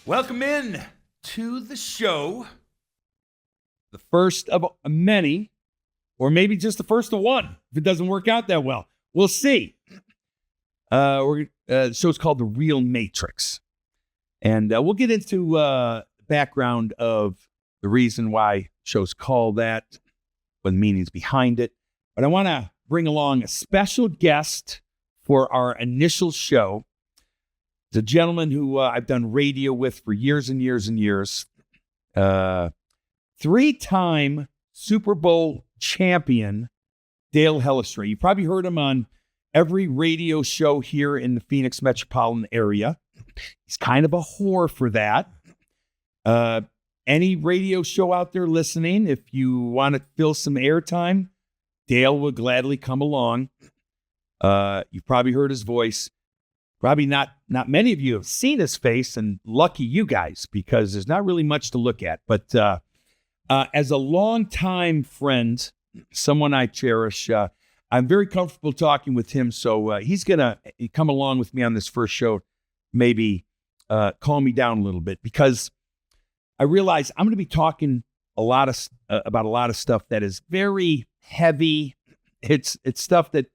Welcome in to the show. The first of many, or maybe just the first of one, if it doesn't work out that well. We'll see. The show's called The Real Matrix. And we'll get into the background of the reason why shows called that, what the meanings behind it. But I want to bring along a special guest for our initial show. It's a gentleman who I've done radio with for years and years and years. 3-time Super Bowl champion, Dale Hellestrae. You probably heard him on every radio show here in the Phoenix metropolitan area. He's kind of a whore for that. Any radio show out there listening, if you want to fill some airtime, Dale will gladly come along. You've probably heard his voice. Probably not many of you have seen his face, and lucky you guys, because there's not really much to look at. But as a longtime friend, someone I cherish, I'm very comfortable talking with him. So he's going to come along with me on this first show, maybe calm me down a little bit, because I realize I'm going to be talking about a lot of stuff that is very heavy. It's stuff that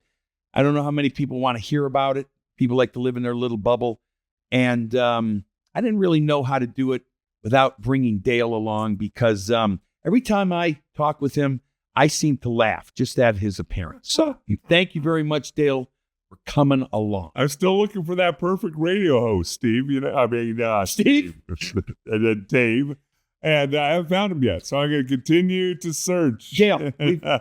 I don't know how many people want to hear about it. People like to live in their little bubble. And I didn't really know how to do it without bringing Dale along, because every time I talk with him, I seem to laugh just at his appearance. So thank you very much, Dale, for coming along. I'm still looking for that perfect radio host, Steve. Steve and then Dave. And I haven't found him yet, so I'm going to continue to search. Dale,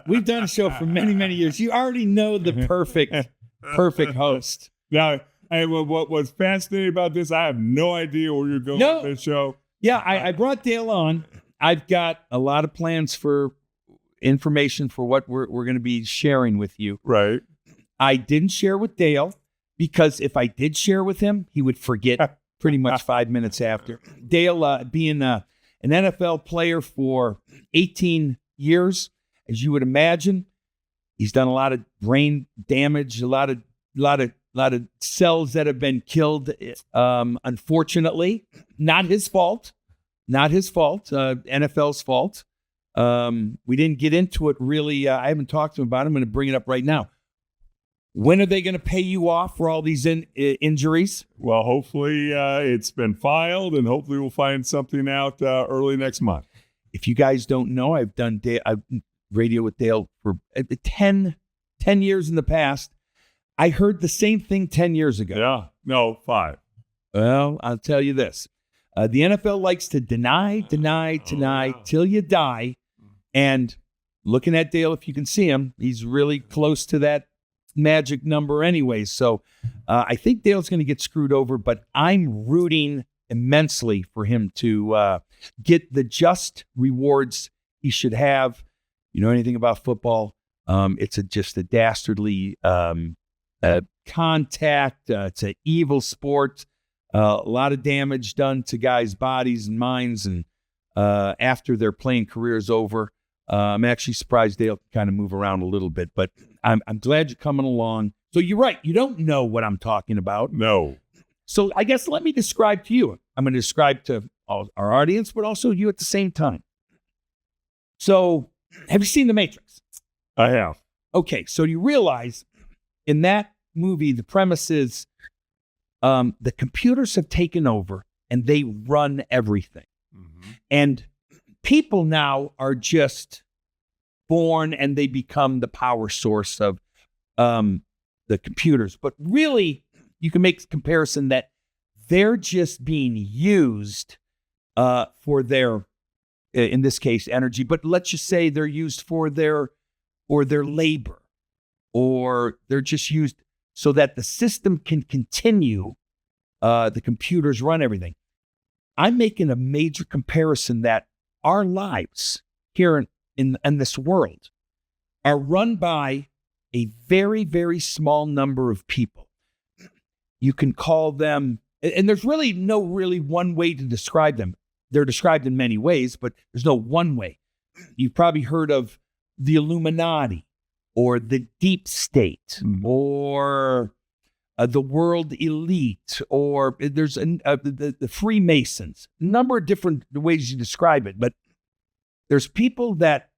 we've done a show for many, many years. You already know the perfect host. Now, what was fascinating about this, I have no idea where you're going with this show. Yeah, I brought Dale on. I've got a lot of plans for information for what we're going to be sharing with you. Right. I didn't share with Dale, because if I did share with him, he would forget pretty much 5 minutes after. Dale, being an NFL player for 18 years, as you would imagine, he's done a lot of brain damage, a lot of cells that have been killed. Unfortunately, not his fault. NFL's fault. We didn't get into it really. I haven't talked to him about it. I'm going to bring it up right now. When are they going to pay you off for all these injuries? Well, hopefully it's been filed, and hopefully we'll find something out early next month. If you guys don't know, I've done radio with Dale for 10 years in the past. I heard the same thing 10 years ago. Yeah, no, 5. Well, I'll tell you this. The NFL likes to deny till you die. And looking at Dale, if you can see him, he's really close to that magic number anyway. So I think Dale's going to get screwed over, but I'm rooting immensely for him to get the just rewards he should have. You know anything about football? It's just a dastardly contact. It's an evil sport. A lot of damage done to guys' bodies and minds, and after their playing career's over. I'm actually surprised Dale can kind of move around a little bit, but I'm glad you're coming along. So you're right. You don't know what I'm talking about. No. So I guess let me describe to you. I'm going to describe to our audience, but also you at the same time. So have you seen The Matrix? I have. Okay. So you realize in that movie, the premise is the computers have taken over and they run everything. Mm-hmm. And people now are just born and they become the power source of the computers. But really, you can make the comparison that they're just being used for their, in this case, energy. But let's just say they're used for their labor, or they're just used so that the system can continue. The computers run everything. I'm making a major comparison that our lives here in this world are run by a very, very small number of people. You can call them, and there's really no one way to describe them. They're described in many ways, but there's no one way. You've probably heard of the Illuminati or the deep state or the world elite, or there's the Freemasons. A number of different ways you describe it, but there's people that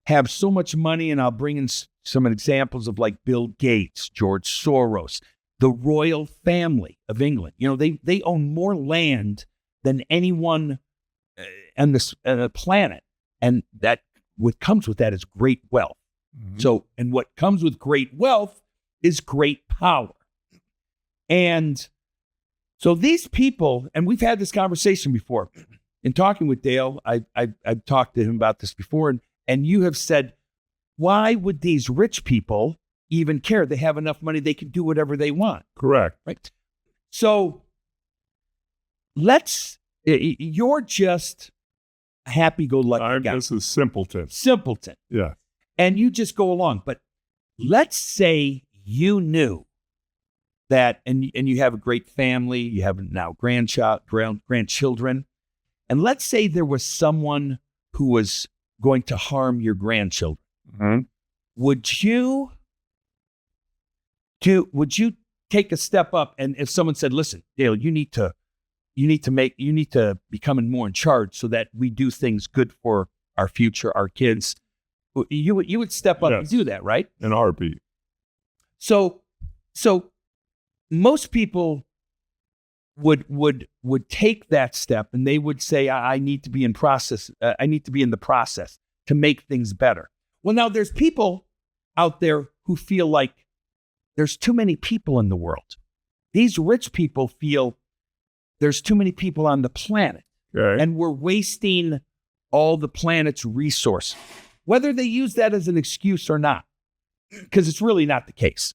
have so much money, and I'll bring in some examples of like Bill Gates, George Soros, the royal family of England. They own more land than anyone on this planet, and that what comes with that is great wealth. Mm-hmm. So, and what comes with great wealth is great power. And so these people, and we've had this conversation before. In talking with Dale, I've talked to him about this before, and you have said, why would these rich people even care? They have enough money, they can do whatever they want. Correct. Right? So you're just a happy-go-lucky guy. I'm just a simpleton. Simpleton. Yeah. And you just go along. But let's say you knew that, and you have a great family, you have now grandchildren, and let's say there was someone who was going to harm your grandchildren. Mm-hmm. Would you take a step up, and if someone said, listen, Dale, you need to become more in charge so that we do things good for our future, our kids, you would step up and do that, right? In a heartbeat. So most people would take that step, and they would say, I need to be in the process to make things better. Well, now there's people out there who feel like there's too many people in the world. These rich people feel there's too many people on the planet, okay, and we're wasting all the planet's resources. Whether they use that as an excuse or not, because it's really not the case.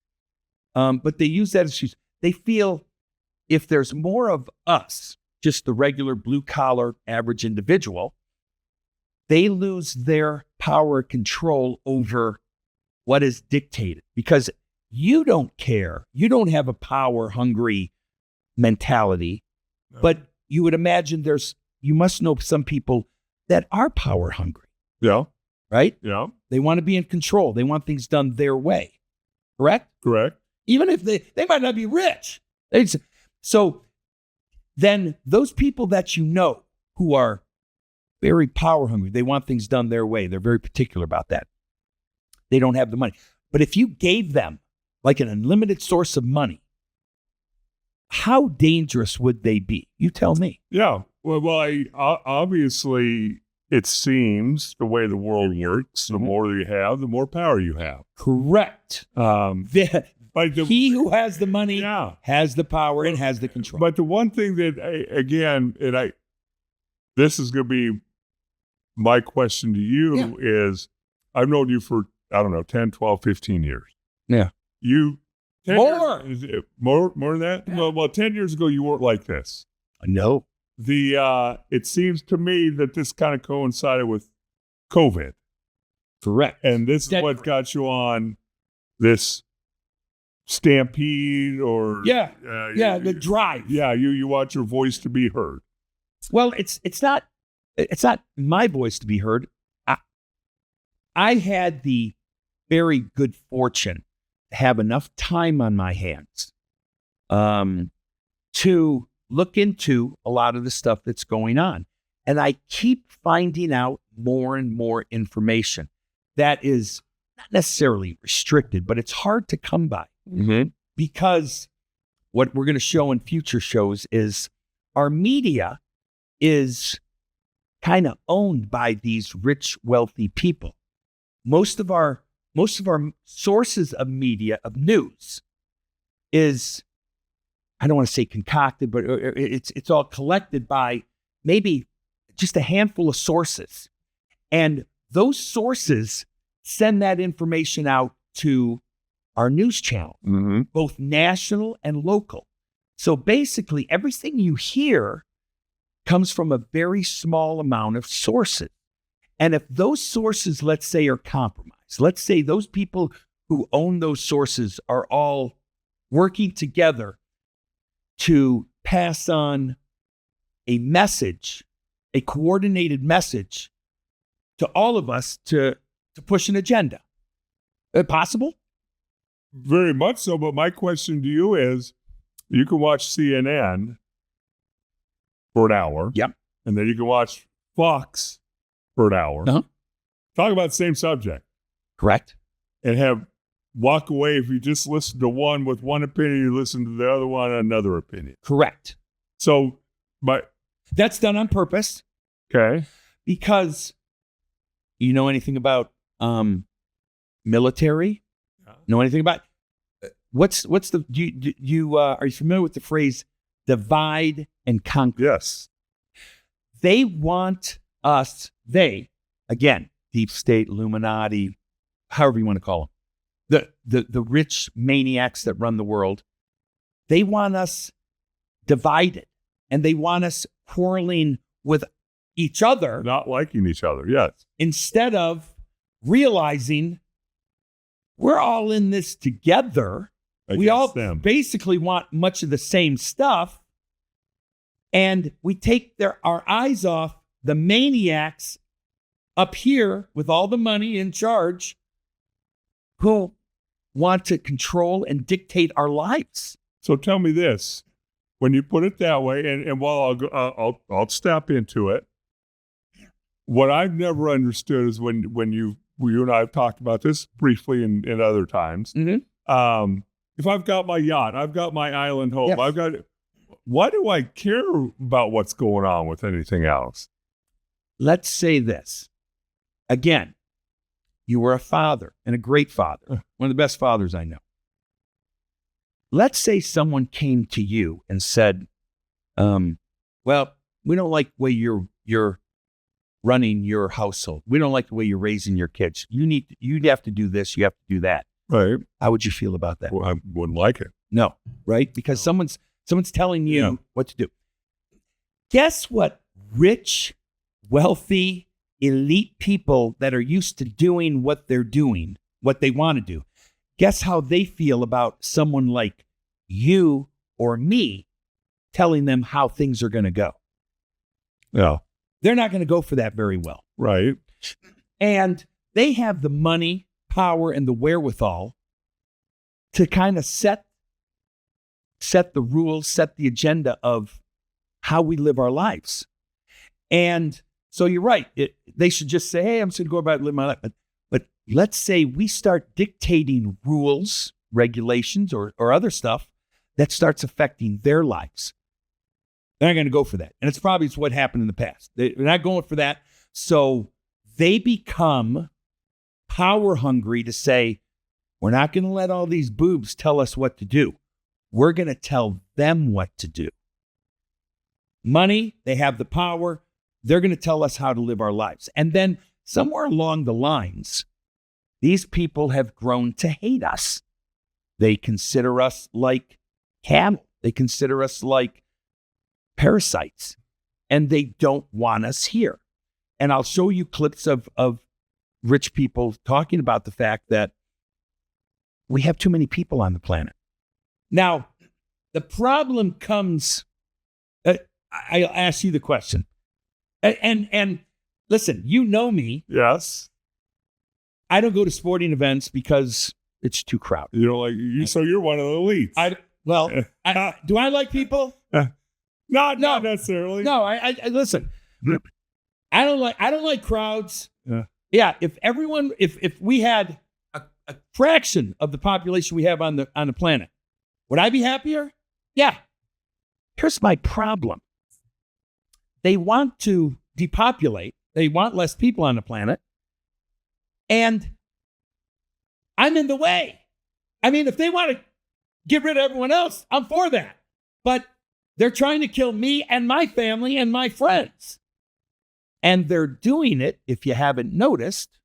But they use that excuse. They feel if there's more of us, just the regular blue-collar average individual, they lose their power and control over what is dictated, because you don't care. You don't have a power-hungry mentality, but you would imagine you must know some people that are power-hungry. Yeah. Right? Yeah. They want to be in control. They want things done their way. Correct? Correct. Even if they might not be rich. So then those people that you know who are very power hungry, they want things done their way. They're very particular about that. They don't have the money. But if you gave them like an unlimited source of money, how dangerous would they be? You tell me. Yeah. Well, obviously, it seems the way the world works, the more you have, the more power you have. Correct. He who has the money has the power and has the control. But the one thing that, this is going to be my question to you is, I've known you for, 10, 12, 15 years. Yeah. More than that? Yeah. Well, 10 years ago, you weren't like this. No. It seems to me that this kind of coincided with COVID. Correct. And this is what got you on this stampede or the drive. Yeah, you want your voice to be heard. Well, it's not my voice to be heard. I had the very good fortune to have enough time on my hands to look into a lot of the stuff that's going on. And I keep finding out more and more information that is not necessarily restricted, but it's hard to come by. Mm-hmm. Because what we're going to show in future shows is our media is kind of owned by these rich, wealthy people. Most of our sources of media, of news, is, I don't want to say concocted, but it's all collected by maybe just a handful of sources. And those sources send that information out to our news channel, mm-hmm. both national and local. So basically, everything you hear comes from a very small amount of sources. And if those sources, let's say, are compromised, let's say those people who own those sources are all working together to pass on a message, a coordinated message to all of us to push an agenda. Possible? very much so. But my question to you is, you can watch CNN for an hour. Yep. And then you can watch Fox for an hour. Uh-huh. Talk about the same subject. Correct. And walk away. If you just listen to one with one opinion, you listen to the other one, another opinion. Correct. So, That's done on purpose. okay. Because you know anything about military? Yeah. Know anything about what's the you are you familiar with the phrase divide and conquer? Yes. They want us. Again, deep state, Illuminati, however you want to call them, the rich maniacs that run the world. They want us divided, and they want us quarreling with each other, Not liking each other. Yes. instead of realizing we're all in this together. We all Against them. basically want much of the same stuff, and we take our eyes off the maniacs up here with all the money in charge who want to control and dictate our lives. So tell me this: when you put it that way, and while I'll step into it, what I've never understood is when you and I have talked about this briefly in other times. Mm-hmm. If I've got my yacht, I've got my island home, Yes. why do I care about what's going on with anything else? Let's say this. Again, you were a father and a great father, one of the best fathers I know. Let's say someone came to you and said, well, we don't like the way you're running your household. We don't like the way you're raising your kids. You have to do this. You have to do that. Right. How would you feel about that? Well, I wouldn't like it. No, right? Because someone's telling you what to do. Guess what? Rich, wealthy, elite people that are used to doing what they're doing, what they want to do. Guess how they feel about someone like you or me telling them how things are going to go? Yeah. They're not going to go for that very well. Right. And they have the money, power, and the wherewithal to kind of set the rules, set the agenda of how we live our lives. And so you're right. They should just say, hey, I'm just going to go about and live my life. But let's say we start dictating rules, regulations, or other stuff that starts affecting their lives. They're not going to go for that. And it's probably what happened in the past. They're not going for that. So they become power hungry to say, we're not going to let all these boobs tell us what to do. We're going to tell them what to do. Money, they have the power. They're going to tell us how to live our lives. And then somewhere along the lines, these people have grown to hate us. They consider us like cattle. They consider us like parasites. And they don't want us here. And I'll show you clips of rich people talking about the fact that we have too many people on the planet. Now, the problem comes, I'll ask you the question. And listen, you know me. Yes. I don't go to sporting events because it's too crowded. You know, like you. So you're one of the elites. Do I like people? Not necessarily. No, I listen. I don't like crowds. Yeah. Yeah. If we had a fraction of the population we have on the planet, would I be happier? Yeah. Here's my problem. They want to depopulate. They want less people on the planet. And I'm in the way. I mean, if they want to get rid of everyone else, I'm for that. But they're trying to kill me and my family and my friends. And they're doing it, if you haven't noticed,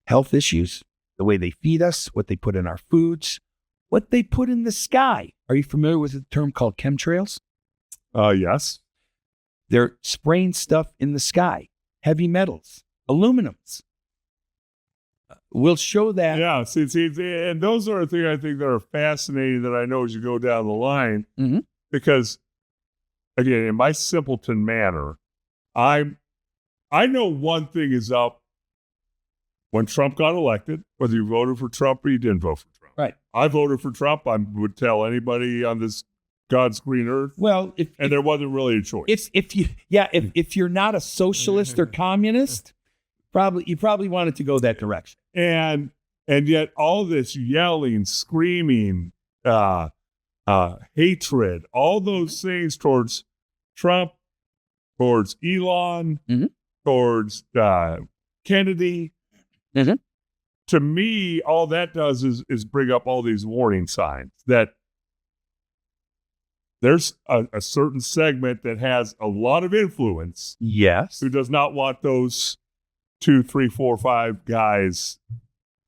health issues, the way they feed us, what they put in our foods, what they put in the sky. Are you familiar with the term called chemtrails? Yes. They're spraying stuff in the sky, heavy metals, aluminums. We'll show that. Yeah. See, and those are the things I think that are fascinating that I know as you go down the line. Mm-hmm. Because, again, in my simpleton manner, I know one thing is up when Trump got elected, whether you voted for Trump or you didn't vote for Trump. Right. I voted for Trump. I would tell anybody on this God's green earth. Well, there wasn't really a choice. If you're not a socialist or communist, you probably wanted to go that direction. And yet all this yelling, screaming, hatred, all those things towards Trump, towards Elon, towards Kennedy. Mm-hmm. To me, all that does is bring up all these warning signs that there's a certain segment that has a lot of influence. Yes. Who does not want those 2, 3, 4, 5 guys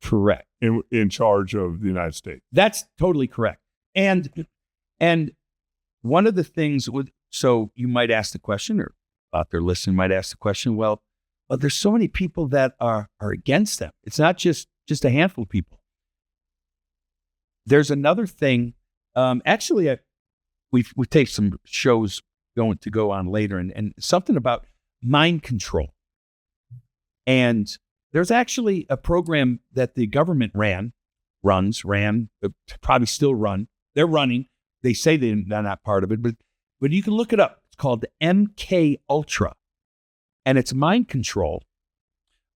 correct in charge of the United States. That's totally correct. And one of the things so you might ask the question, or out there listening might ask the question, well, there's so many people that are against them. It's not just a handful of people. There's another thing. Actually, we take some shows going to go on later, and something about mind control. And there's actually a program that the government ran, probably still run. They're running. They say they're not part of it, but you can look it up. It's called MK Ultra. And it's mind control,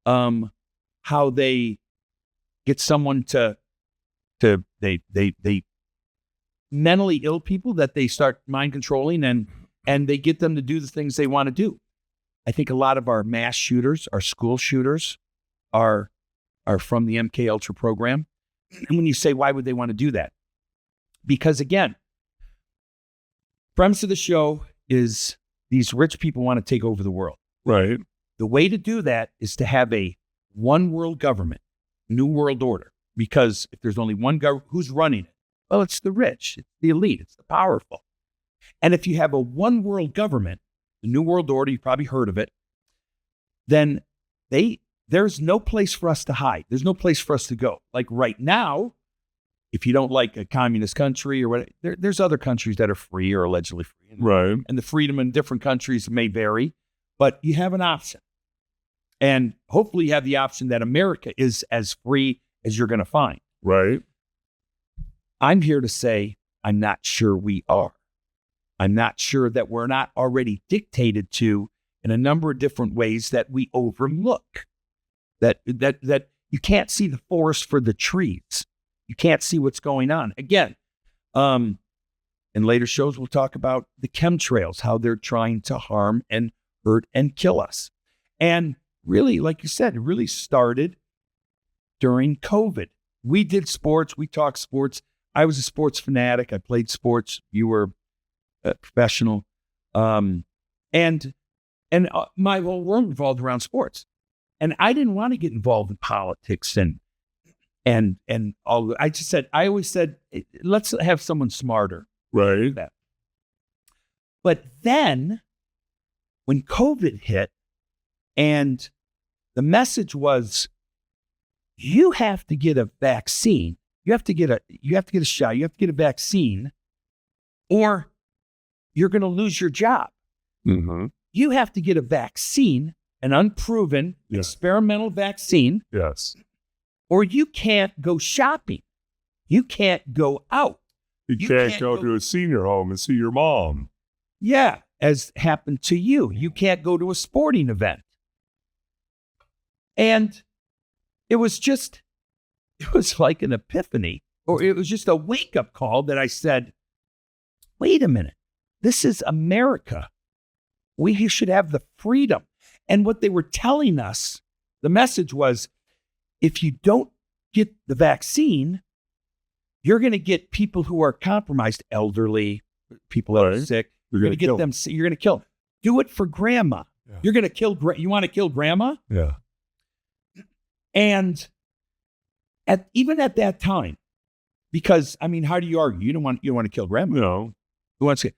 how they get someone they mentally ill people that they start mind controlling, and they get them to do the things they want to do. I think a lot of our mass shooters, our school shooters, are from the MK Ultra program. And when you say, why would they want to do that? Because again, premise of the show is these rich people want to take over the world. Right. The way to do that is to have a one world government, new world order. Because if there's only one government, who's running it? Well, it's the rich, it's the elite, it's the powerful. And if you have a one world government, the new world order, you've probably heard of it, then there's no place for us to hide. There's no place for us to go. Like right now, if you don't like a communist country or what, there's other countries that are free or allegedly free. Right. And the freedom in different countries may vary. But you have an option. And hopefully you have the option that America is as free as you're going to find. Right. I'm here to say I'm not sure we are. I'm not sure that we're not already dictated to in a number of different ways that we overlook. That you can't see the forest for the trees. You can't see what's going on. Again, in later shows we'll talk about the chemtrails, how they're trying to harm and hurt and kill us. And really, like you said, it really started during COVID. We did sports. We talked sports. I was a sports fanatic. I played sports. You were a professional. And my whole world revolved around sports. And I didn't want to get involved in politics and all. I always said, let's have someone smarter. Right. But then when COVID hit and the message was, you have to get a vaccine. You have to get a shot. You have to get a vaccine or you're going to lose your job. Mm-hmm. You have to get a vaccine, an unproven experimental vaccine. Yes. Or you can't go shopping. You can't go out. You can't go to a senior home and see your mom. Yeah, as happened to you. You can't go to a sporting event. And it was like an epiphany, or it was just a wake-up call that I said, wait a minute, this is America. We should have the freedom. And what they were telling us, the message was, if you don't get the vaccine, you're going to get people who are compromised, elderly, people that are sick. You're going to get them. You're going to kill them. Do it for grandma. Yeah. You're going to kill. You want to kill grandma? Yeah. And even at that time, because I mean, how do you argue? You don't want to kill grandma. No. Who wants to?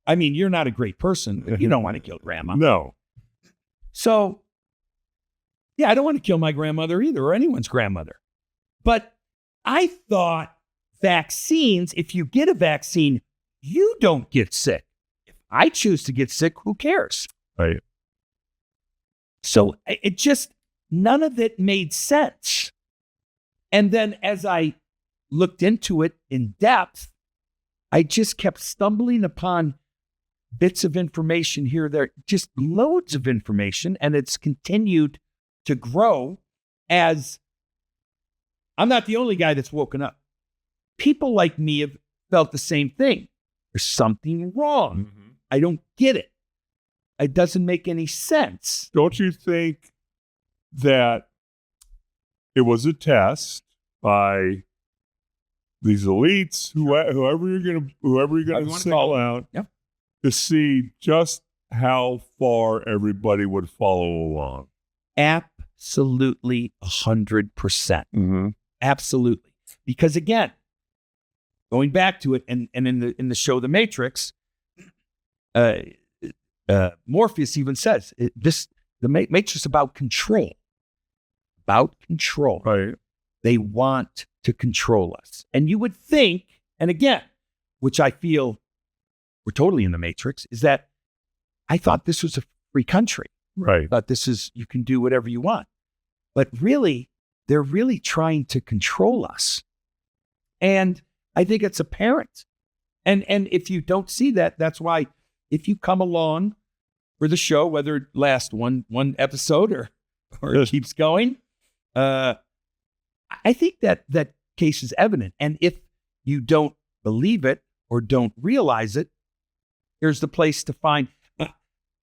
I mean, you're not a great person, but you don't want to kill grandma. No. So, yeah, I don't want to kill my grandmother either, or anyone's grandmother. But I thought vaccines, if you get a vaccine, you don't get sick. If I choose to get sick, who cares? Right. So it just, none of it made sense. And then as I looked into it in depth, I just kept stumbling upon bits of information here, there, just loads of information. And it's continued to grow as I'm not the only guy that's woken up. People like me have felt the same thing. There's something wrong. Mm-hmm. I don't get it. It doesn't make any sense. Don't you think that it was a test by these elites, whoever you're gonna single out, Yep. to see just how far everybody would follow along? Absolutely 100%. Mm-hmm. Absolutely. Because again, going back to it, and in the show The Matrix, Morpheus even says the Matrix is about control. About control. Right. They want to control us. And you would think, and again, which I feel we're totally in the Matrix, is that I thought this was a free country. Right. I thought you can do whatever you want. But really, they're really trying to control us. And I think it's apparent. And if you don't see that, that's why if you come along for the show, whether it lasts one episode or it keeps going, I think that case is evident. And if you don't believe it or don't realize it, here's the place to find.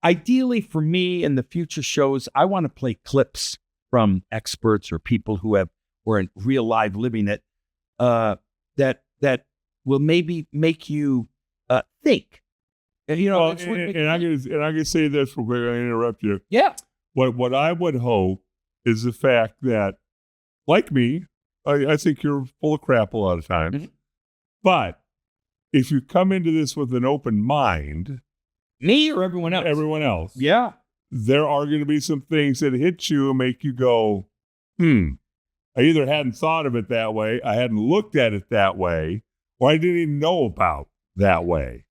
Ideally for me in the future shows, I want to play clips from experts or people who are in real life living it, that will maybe make you think. And, you know, and I'm gonna say this real quick. I interrupt you. Yeah. What I would hope is the fact that, like me, I think you're full of crap a lot of times. Mm-hmm. But if you come into this with an open mind, me or everyone else? Everyone else. Yeah. There are going to be some things that hit you and make you go, I either hadn't thought of it that way, I hadn't looked at it that way, or I didn't even know about that way.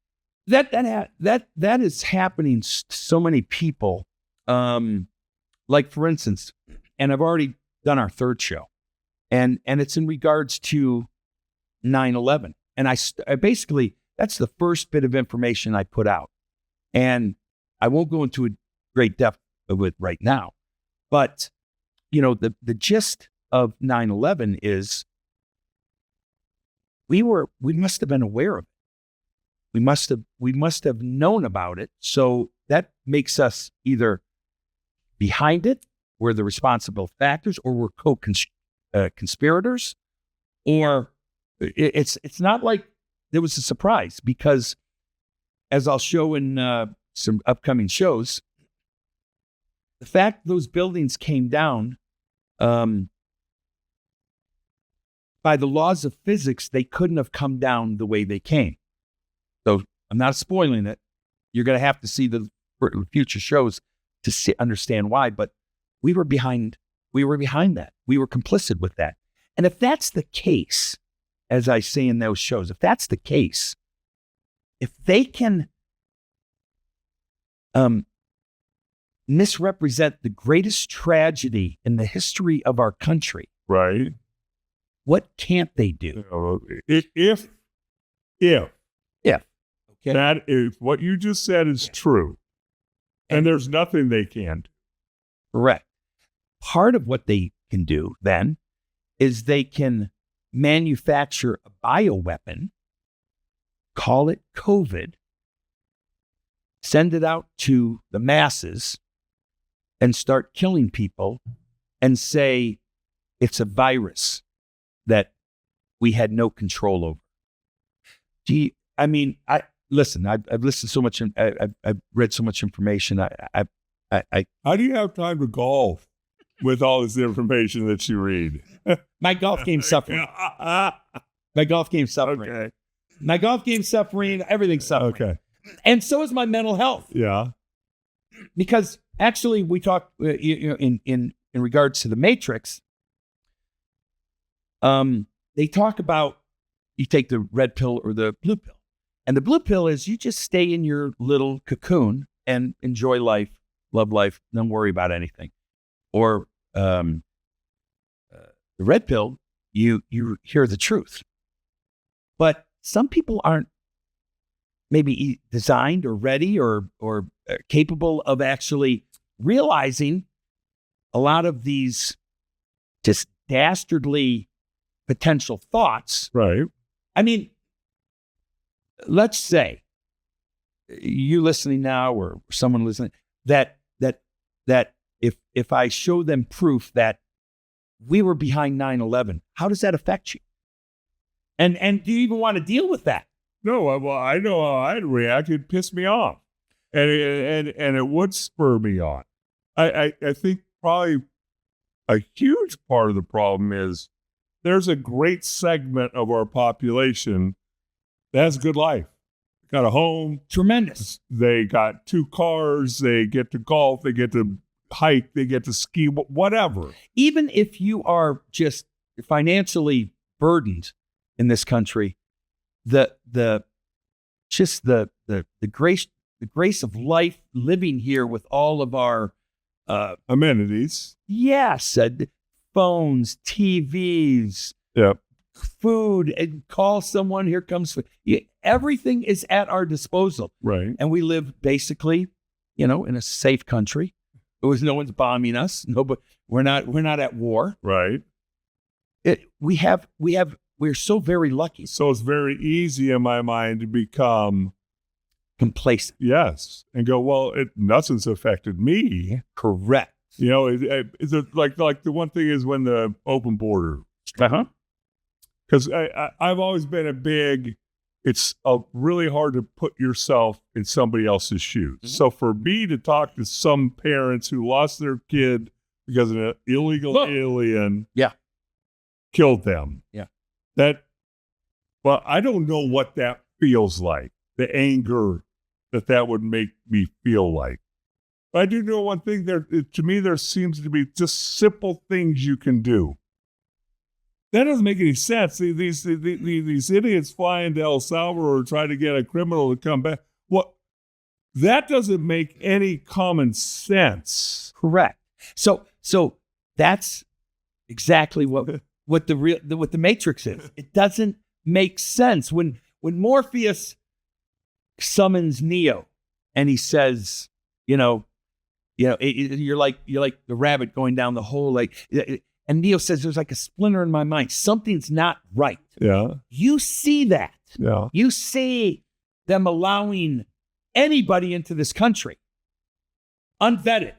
That is happening to so many people. Like for instance, and I've already done our third show, and it's in regards to 9/11, and I basically, that's the first bit of information I put out, and I won't go into a great depth of it right now, but you know the gist of 9/11 is we must have been aware of it. We must have known about it. So that makes us either behind it, we're the responsible factors, or we're co-conspirators, or it's not like there was a surprise, because as I'll show in some upcoming shows, the fact those buildings came down, by the laws of physics, they couldn't have come down the way they came. So I'm not spoiling it. You're going to have to see the future shows to understand why. But we were behind that. We were complicit with that. And if that's the case, as I say in those shows, if that's the case, if they can misrepresent the greatest tragedy in the history of our country, right? What can't they do? If Okay. that is what you just said is true, and there's nothing they can do. Correct. Part of what they can do then is they can manufacture a bioweapon, call it COVID, send it out to the masses, and start killing people and say it's a virus that we had no control over. I've listened so much, I've read so much information. How do you have time to golf with all this information that you read? My golf game's suffering. My golf game's suffering. Okay. My golf game's suffering. Everything's suffering. Okay. And so is my mental health. Yeah. Because actually, we talk in regards to the Matrix. They talk about you take the red pill or the blue pill. And the blue pill is you just stay in your little cocoon and enjoy life, love life, don't worry about anything. Or the red pill, you hear the truth. But some people aren't maybe designed or ready or capable of actually realizing a lot of these just dastardly potential thoughts. Right. I mean, let's say you listening now or someone listening that if I show them proof that we were behind 9/11, how does that affect you? And do you even want to deal with that? No, well, I know how I'd react. It'd piss me off, and it would spur me on. I think probably a huge part of the problem is there's a great segment of our population that has a good life. Got a home. Tremendous. They got 2 cars. They get to golf. They get to hike. They get to ski, whatever. Even if you are just financially burdened in this country, the grace of life living here with all of our amenities. Yes, phones, TVs, Yep. food, and call someone. Here comes food. Everything is at our disposal, Right. and we live basically, in a safe country. No one's bombing us. Nobody. We're not at war. Right. We're so very lucky. So it's very easy in my mind to become Complacent. yes and go, well, nothing's affected me. Correct. It's like the one thing is when the open border, because I've always been it's really hard to put yourself in somebody else's shoes. Mm-hmm. So for me to talk to some parents who lost their kid because an illegal alien killed them. Yeah. I don't know what that feels like, the anger that would make me feel like. But I do know one thing, to me, there seems to be just simple things you can do. That doesn't make any sense. These idiots fly into El Salvador or try to get a criminal to come back. That doesn't make any common sense. Correct. So that's exactly what the Matrix is. It doesn't make sense when Morpheus summons Neo and he says, you're like the rabbit going down the hole, and Neo says, there's like a splinter in my mind. Something's not right. Yeah. You see that. Yeah. You see them allowing anybody into this country unvetted.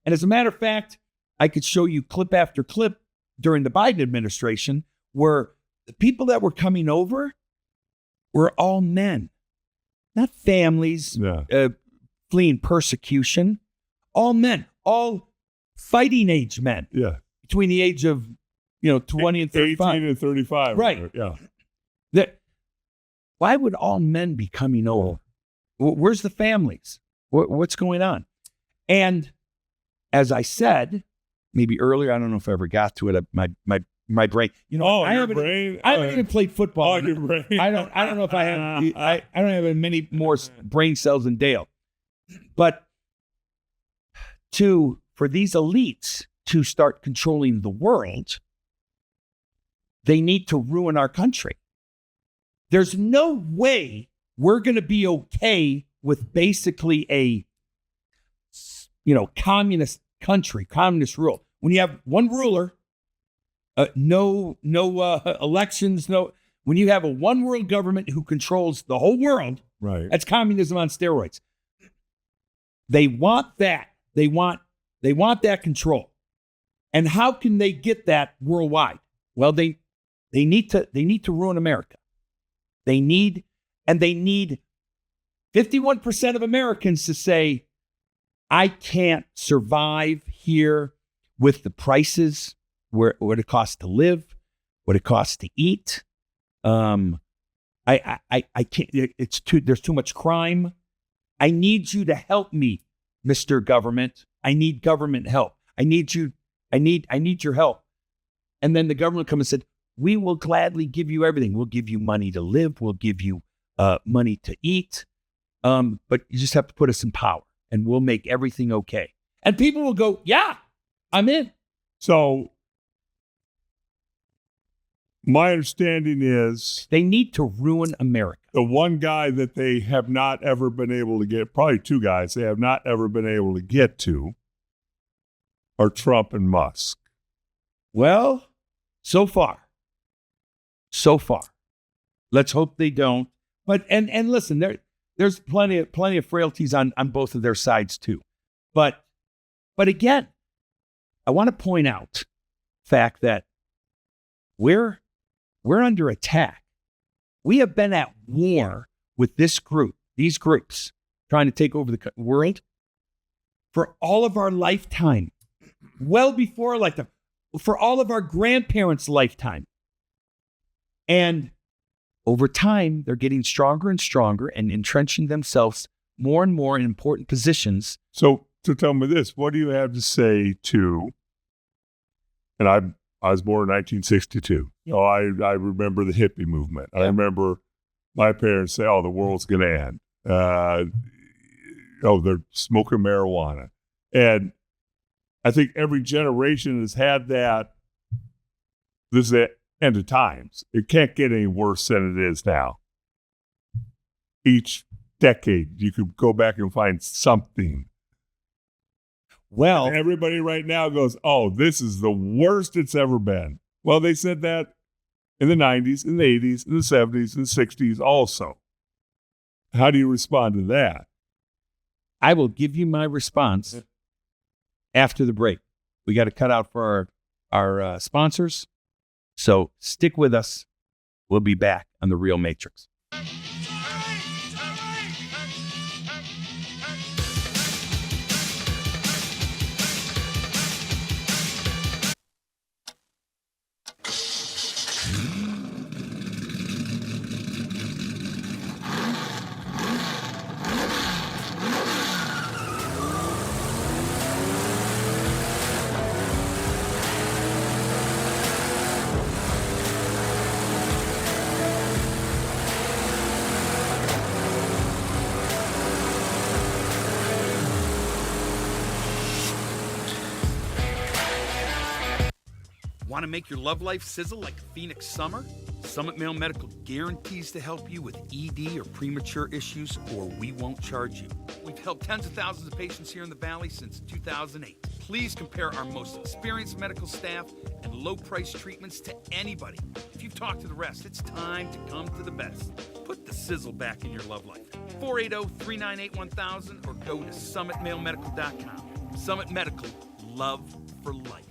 And as a matter of fact, I could show you clip after clip during the Biden administration where the people that were coming over were all men, not families fleeing persecution. All men, all fighting age men. Yeah. Between the age of 20 and 35. 18 and 35. Right. Yeah. Why would all men be coming over? Where's the families? What's going on? And as I said, maybe earlier, I don't know if I ever got to it. My brain. I haven't even played football. Oh, your brain. I don't know if I have. I don't have many more brain cells than Dale. But for these elites to start controlling the world, they need to ruin our country. There's no way we're going to be okay with basically a communist country, communist rule. When you have one ruler, no elections, when you have a one world government who controls the whole world, right? That's communism on steroids. They want that. They want that control. And how can they get that worldwide? Well, they need to ruin America. They need 51% of Americans to say, I can't survive here with the prices, what it costs to live, what it costs to eat. I can't. There's too much crime. I need you to help me, Mr. Government. I need government help. I need you. I need your help. And then the government come and said, we will gladly give you everything. We'll give you money to live. We'll give you money to eat. But you just have to put us in power and we'll make everything okay. And people will go, yeah, I'm in. So my understanding is They need to ruin America. the one guy that they have not ever been able to get, probably two guys they have not ever been able to get to, are Trump and Musk. Well, so far. Let's hope they don't. But and listen, there's plenty of frailties on both of their sides too. But again, I want to point out the fact that we're under attack. We have been at war with these groups trying to take over the world for all of our lifetime, well before our lifetime, for all of our grandparents' lifetime. And over time, they're getting stronger and stronger and entrenching themselves more and more in important positions. So tell me this, what do you have to say to, and I was born in 1962, so I remember the hippie movement. I remember my parents say, oh, the world's going to end. They're smoking marijuana. And I think every generation has had that. This is the end of times. It can't get any worse than it is now. Each decade, you could go back and find something. Well, And everybody right now goes, oh, this is the worst it's ever been. Well, they said that in the 90s, in the 80s, in the 70s, in the 60s also. How do you respond to that? I will give you my response after the break. We got to cut out for our sponsors. So stick with us. We'll be back on The Real Matrix. Want to make your love life sizzle like a Phoenix summer? Summit Male Medical guarantees to help you with ED or premature issues, or we won't charge you. We've helped tens of thousands of patients here in the Valley since 2008. Please compare our most experienced medical staff and low-price treatments to anybody. If you've talked to the rest, it's time to come to the best. Put the sizzle back in your love life. 480-398-1000 or go to summitmalemedical.com. Summit Medical, love for life.